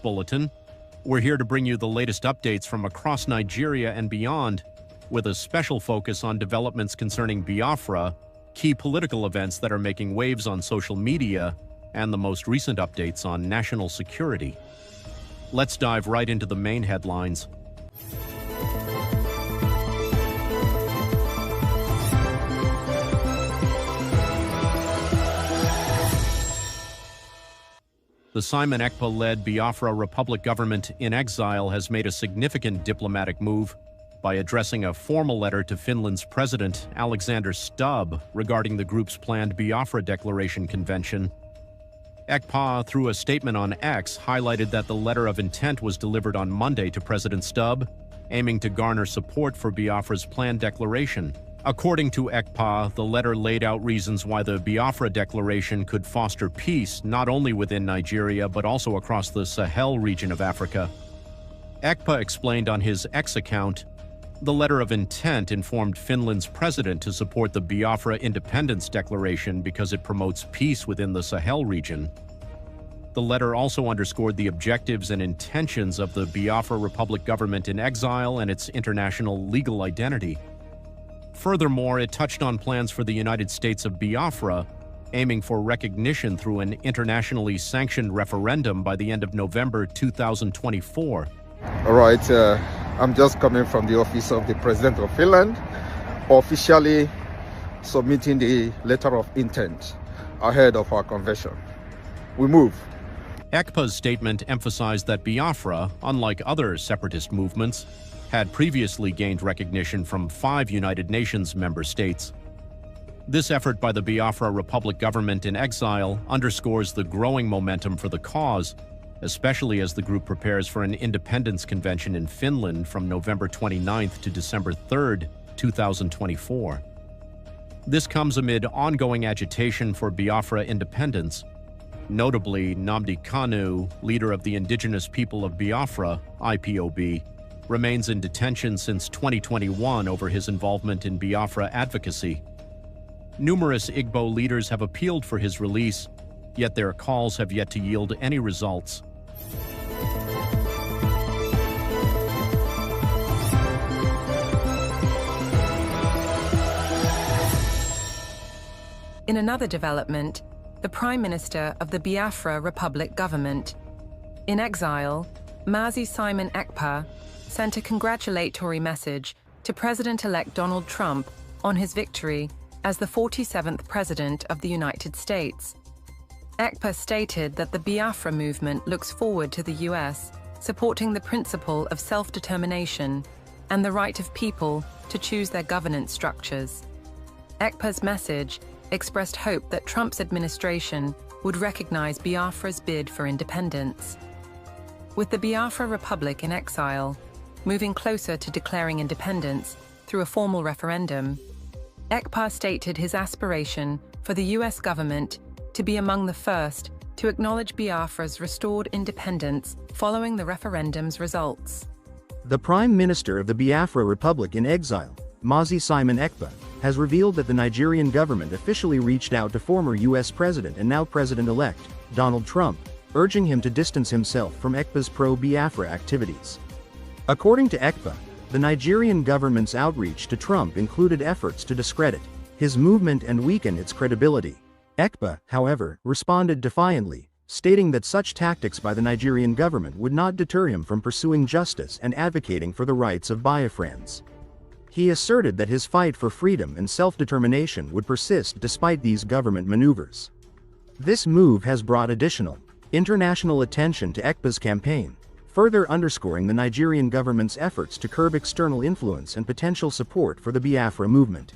Bulletin. We're here to bring you the latest updates from across Nigeria and beyond, with a special focus on developments concerning Biafra, key political events that are making waves on social media, and the most recent updates on national security. Let's dive right into the main headlines. The Simon Ekpa-led Biafra Republic government in exile has made a significant diplomatic move by addressing a formal letter to Finland's President Alexander Stubb regarding the group's planned Biafra Declaration Convention. Ekpa, through a statement on X, highlighted that the letter of intent was delivered on Monday to President Stubb, aiming to garner support for Biafra's planned declaration. According to Ekpa, the letter laid out reasons why the Biafra Declaration could foster peace not only within Nigeria but also across the Sahel region of Africa. Ekpa explained on his X account, the letter of intent informed Finland's president to support the Biafra Independence Declaration because it promotes peace within the Sahel region. The letter also underscored the objectives and intentions of the Biafra Republic government in exile and its international legal identity. Furthermore, it touched on plans for the United States of Biafra, aiming for recognition through an internationally sanctioned referendum by the end of November 2024. All right, I'm just coming from the office of the President of Finland, officially submitting the letter of intent ahead of our convention. We move. Ekpa's statement emphasized that Biafra, unlike other separatist movements, had previously gained recognition from 5 United Nations member states. This effort by the Biafra Republic government in exile underscores the growing momentum for the cause, especially as the group prepares for an independence convention in Finland from November 29th to December 3rd, 2024. This comes amid ongoing agitation for Biafra independence. Notably, Nnamdi Kanu, leader of the Indigenous People of Biafra, IPOB, remains in detention since 2021 over his involvement in Biafra advocacy. Numerous Igbo leaders have appealed for his release, yet their calls have yet to yield any results. In another development, the Prime Minister of the Biafra Republic government in exile, Mazi Simon Ekpa, sent a congratulatory message to President-elect Donald Trump on his victory as the 47th President of the United States. Ekpa stated that the Biafra movement looks forward to the U.S. supporting the principle of self-determination and the right of people to choose their governance structures. Ekpa's message expressed hope that Trump's administration would recognize Biafra's bid for independence. With the Biafra Republic in exile, moving closer to declaring independence through a formal referendum, Ekpa stated his aspiration for the U.S. government to be among the first to acknowledge Biafra's restored independence following the referendum's results. The Prime Minister of the Biafra Republic in exile, Mazi Simon Ekpa, has revealed that the Nigerian government officially reached out to former U.S. President and now President-elect Donald Trump, urging him to distance himself from Ekpa's pro-Biafra activities. According to Ekpa, the Nigerian government's outreach to Trump included efforts to discredit his movement and weaken its credibility. Ekpa, however, responded defiantly, stating that such tactics by the Nigerian government would not deter him from pursuing justice and advocating for the rights of Biafrans. He asserted that his fight for freedom and self-determination would persist despite these government maneuvers. This move has brought additional international attention to Ekpa's campaign, further underscoring the Nigerian government's efforts to curb external influence and potential support for the Biafra movement.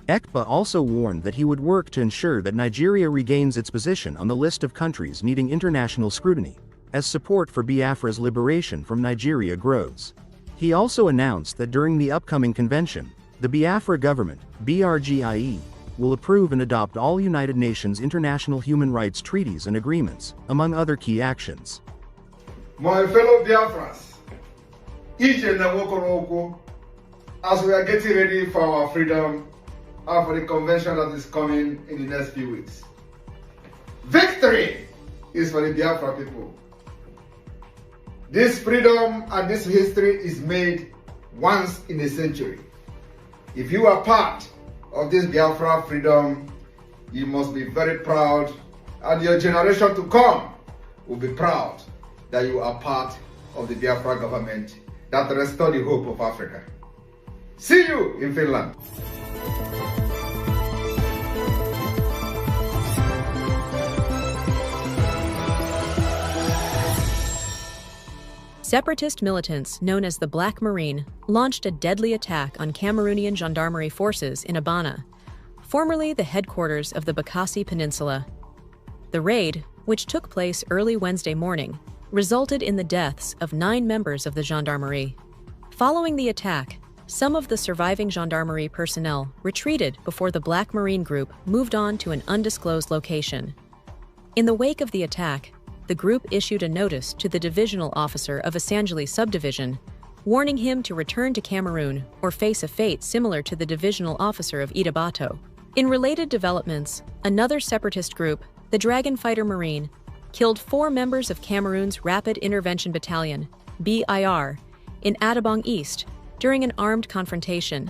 Ekpa also warned that he would work to ensure that Nigeria regains its position on the list of countries needing international scrutiny, as support for Biafra's liberation from Nigeria grows. He also announced that during the upcoming convention, the Biafra government, BRGIE, will approve and adopt all United Nations international human rights treaties and agreements, among other key actions. My fellow Biafrans, as we are getting ready for our freedom and for the convention that is coming in the next few weeks, victory is for the Biafra people. This freedom and this history is made once in a century. If you are part of this Biafra freedom, you must be very proud, and your generation to come will be proud that you are part of the Biafra government that restored the hope of Africa. See you in Finland. Separatist militants known as the Black Marine launched a deadly attack on Cameroonian gendarmerie forces in Abana, formerly the headquarters of the Bakassi Peninsula. The raid, which took place early Wednesday morning, resulted in the deaths of 9 members of the gendarmerie. Following the attack, some of the surviving gendarmerie personnel retreated before the Black Marine group moved on to an undisclosed location. In the wake of the attack, the group issued a notice to the divisional officer of Asangeli subdivision, warning him to return to Cameroon or face a fate similar to the divisional officer of Idabato. In related developments, another separatist group, the Dragon Fighter Marine, killed 4 members of Cameroon's Rapid Intervention Battalion, BIR, in Adabong East during an armed confrontation.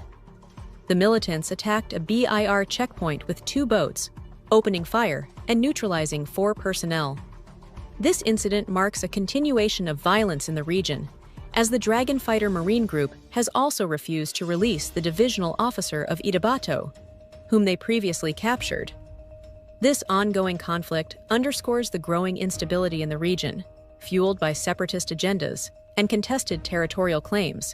The militants attacked a BIR checkpoint with 2 boats, opening fire and neutralizing 4 personnel. This incident marks a continuation of violence in the region, as the Dragon Fighter Marine Group has also refused to release the divisional officer of Idabato, whom they previously captured. This ongoing conflict underscores the growing instability in the region, fueled by separatist agendas and contested territorial claims.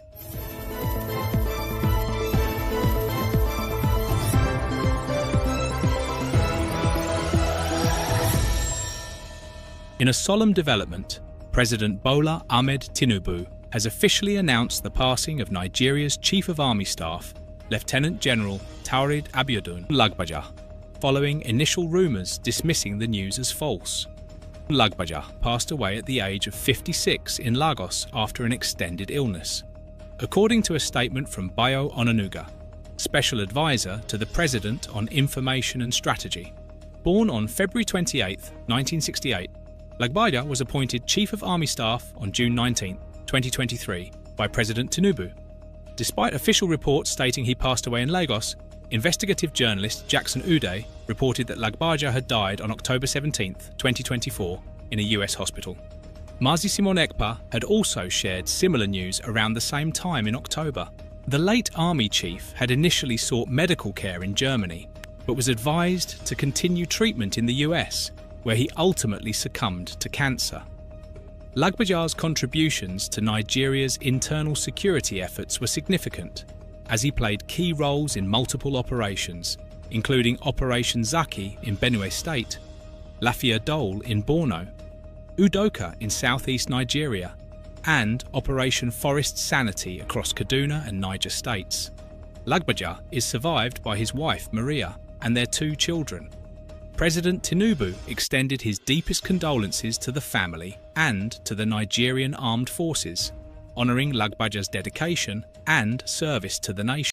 In a solemn development, President Bola Ahmed Tinubu has officially announced the passing of Nigeria's Chief of Army Staff, Lieutenant General Taoreed Abiodun Lagbaja, following initial rumours dismissing the news as false. Lagbaja passed away at the age of 56 in Lagos after an extended illness. According to a statement from Bayo Onanuga, Special Advisor to the President on Information and Strategy. Born on February 28, 1968, Lagbaja was appointed Chief of Army Staff on June 19, 2023 by President Tinubu. Despite official reports stating he passed away in Lagos, investigative journalist Jackson Uday reported that Lagbaja had died on October 17, 2024 in a US hospital. Mazi Simon Ekpa had also shared similar news around the same time in October. The late army chief had initially sought medical care in Germany, but was advised to continue treatment in the US, where he ultimately succumbed to cancer. Lagbaja's contributions to Nigeria's internal security efforts were significant, as he played key roles in multiple operations, including Operation Zaki in Benue State, Lafia Dole in Borno, Udoka in southeast Nigeria, and Operation Forest Sanity across Kaduna and Niger states. Lagbaja is survived by his wife Maria and their 2 children. President Tinubu extended his deepest condolences to the family and to the Nigerian armed forces, honouring Lagbaja's dedication and service to the nation.